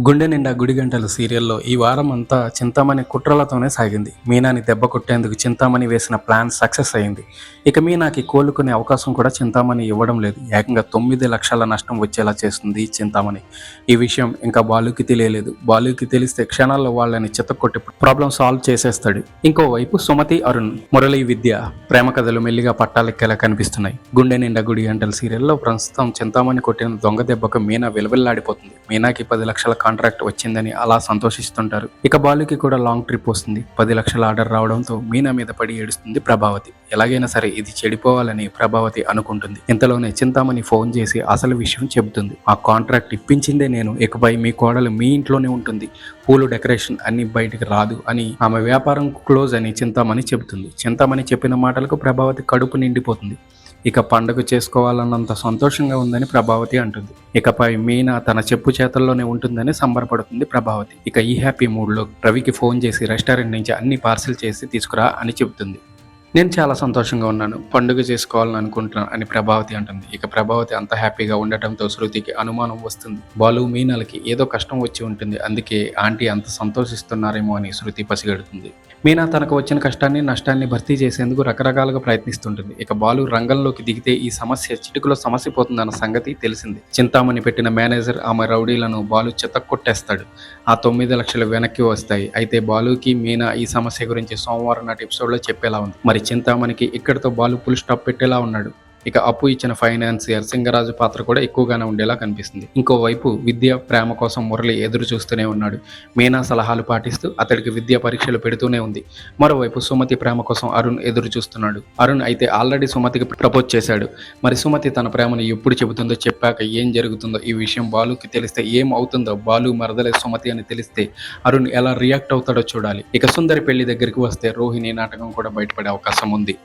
గుండె నిండా గుడిగంటలు సీరియల్లో ఈ వారం అంతా చింతామణి కుట్రలతోనే సాగింది. మీనాని దెబ్బ కొట్టేందుకు చింతామణి వేసిన ప్లాన్ సక్సెస్ అయింది. ఇక మీనాకి కోలుకునే అవకాశం కూడా చింతామణి ఇవ్వడం లేదు. ఏకంగా 9 లక్షల నష్టం వచ్చేలా చేస్తుంది ఈ చింతామణి. ఈ విషయం ఇంకా బాలుకి తెలియలేదు. బాలుకి తెలిస్తే క్షణాల్లో వాళ్ళని చితక్కొట్టి ప్రాబ్లం సాల్వ్ చేసేస్తాడు. ఇంకోవైపు సుమతి, అరుణ్, మురళీ విద్య ప్రేమ కథలు మెల్లిగా పట్టాలెక్కేలా కనిపిస్తున్నాయి. గుండె నిండా గుడిగంటల సీరియల్లో ప్రస్తుతం చింతామణి కొట్టిన దొంగ దెబ్బకు మీనా విలవిల్లాడిపోతుంది. మీనాకి 10 లక్షల కాంట్రాక్ట్ వచ్చిందని అలా సంతోషిస్తుంటారు. ఇక బాలుకి కూడా లాంగ్ ట్రిప్ వస్తుంది. 10 లక్షల ఆర్డర్ రావడంతో మీనా మీద పడి ఏడుస్తుంది ప్రభావతి. ఎలాగైనా సరే ఇది చెడిపోవాలని ప్రభావతి అనుకుంటుంది. ఇంతలోనే చింతామణి ఫోన్ చేసి అసలు విషయం చెబుతుంది. ఆ కాంట్రాక్ట్ ఇప్పించిందే నేను, ఇకపై మీ కోడలు మీ ఇంట్లోనే ఉంటుంది, పూలు డెకరేషన్ అన్ని బయటికి రాదు అని ఆమె వ్యాపారం క్లోజ్ అని చింతామణి చెబుతుంది. చింతామణి చెప్పిన మాటలకు ప్రభావతి కడుపు నిండిపోతుంది. ఇక పండుగ చేసుకోవాలన్నంత సంతోషంగా ఉందని ప్రభావతి అంటుంది. ఇకపై మీనా తన చెప్పు చేతల్లోనే ఉంటుందని సంబరపడుతుంది ప్రభావతి. ఇక ఈ హ్యాపీ మూడ్లో రవికి ఫోన్ చేసి రెస్టారెంట్ నుంచి అన్ని పార్సిల్ చేసి తీసుకురా అని చెబుతుంది. నేను చాలా సంతోషంగా ఉన్నాను, పండుగ చేసుకోవాలని అనుకుంటున్నాను అని ప్రభావతి అంటుంది. ఇక ప్రభావతి అంత హ్యాపీగా ఉండటంతో శృతికి అనుమానం వస్తుంది. బాలు మీనాలకి ఏదో కష్టం వచ్చి ఉంటుంది, అందుకే ఆంటీ అంత సంతోషిస్తున్నారేమో అని శృతి పసిగడుతుంది. మీనా తనకు వచ్చిన కష్టాన్ని నష్టాన్ని భర్తీ చేసేందుకు రకరకాలుగా ప్రయత్నిస్తుంటుంది. ఇక బాలు రంగంలోకి దిగితే ఈ సమస్య చిటికలో సమసిపోతుందన్న సంగతి తెలిసింది. చింతామణి పెట్టిన మేనేజర్ ఆమె రౌడీలను బాలు చితక్కొట్టేస్తాడు. ఆ 9 లక్షలు వెనక్కి వస్తాయి. అయితే బాలుకి మీనా ఈ సమస్య గురించి సోమవారం నాటి ఎపిసోడ్లో చెప్పేలా ఉంది. మరి చింతామణికి ఇక్కడితో బాలు ఫుల్ స్టాప్ పెట్టేలా ఉన్నాడు. ఇక అప్పు ఇచ్చిన ఫైనాన్సియర్ సింగరాజు పాత్ర కూడా ఎక్కువగానే ఉండేలా కనిపిస్తుంది. ఇంకోవైపు విద్య ప్రేమ కోసం మురళి ఎదురు చూస్తూనే ఉన్నాడు. మీనా సలహాలు పాటిస్తూ అతడికి విద్య పరీక్షలు పెడుతూనే ఉంది. మరోవైపు సుమతి ప్రేమ కోసం అరుణ్ ఎదురు చూస్తున్నాడు. అరుణ్ అయితే ఆల్రెడీ సుమతికి ప్రపోజ్ చేశాడు. మరి సుమతి తన ప్రేమను ఎప్పుడు చెబుతుందో, చెప్పాక ఏం జరుగుతుందో, ఈ విషయం బాలుకి తెలిస్తే ఏం అవుతుందో, బాలు మరదలే సుమతి అని తెలిస్తే అరుణ్ ఎలా రియాక్ట్ అవుతాడో చూడాలి. ఇక సుందరి పెళ్లి దగ్గరికి వస్తే రోహిణి నాటకం కూడా బయటపడే అవకాశం ఉంది.